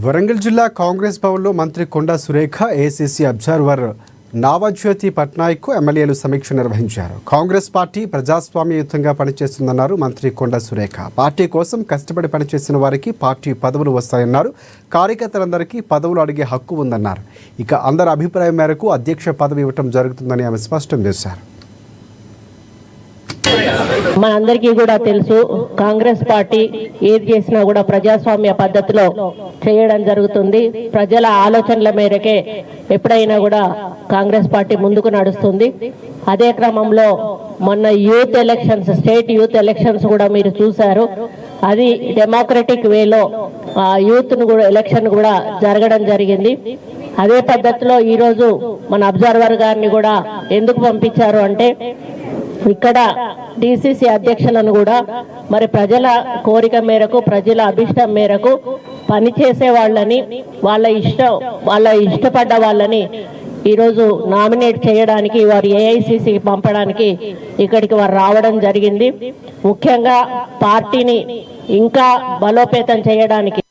వరంగల్ జిల్లా కాంగ్రెస్ భవన్లో మంత్రి కొండా సురేఖ, ఏఐసీసీ అబ్జర్వర్ నావజ్యోతి పట్నాయక్ ఎమ్మెల్యేలు సమీక్ష నిర్వహించారు. కాంగ్రెస్ పార్టీ ప్రజాస్వామ్యయుతంగా పనిచేస్తుందన్నారు మంత్రి కొండా సురేఖ. పార్టీ కోసం కష్టపడి పనిచేసిన వారికి పార్టీ పదవులు వస్తాయన్నారు. కార్యకర్తలందరికీ పదవులు అడిగే హక్కు ఉందన్నారు. ఇక అందరి అభిప్రాయం మేరకు అధ్యక్ష పదవి ఇవ్వటం జరుగుతుందని ఆమె స్పష్టం చేశారు. మనందరికీ కూడా తెలుసు, కాంగ్రెస్ పార్టీ ఏది చేసినా కూడా ప్రజాస్వామ్య పద్ధతిలో చేయడం జరుగుతుంది. ప్రజల ఆలోచనల మేరకే ఎప్పుడైనా కూడా కాంగ్రెస్ పార్టీ ముందుకు నడుస్తుంది. అదే క్రమంలో మొన్న youth elections, state youth elections కూడా మీరు చూశారు. అది డెమోక్రటిక్ వేలో యూత్ ను కూడా ఎలక్షన్ కూడా జరగడం జరిగింది. అదే పద్ధతిలో ఈరోజు మన అబ్జర్వర్ గారిని కూడా ఎందుకు పంపించారు అంటే, ఇక్కడ డిసిసి అధ్యక్షులను కూడా మరి ప్రజల కోరిక మేరకు, ప్రజల అభిష్టం మేరకు పనిచేసే వాళ్ళని, వాళ్ళ ఇష్టపడ్డ వాళ్ళని ఈరోజు నామినేట్ చేయడానికి, వారు ఏఐసిసికి పంపడానికి ఇక్కడికి వారు రావడం జరిగింది. ముఖ్యంగా పార్టీని ఇంకా బలోపేతం చేయడానికి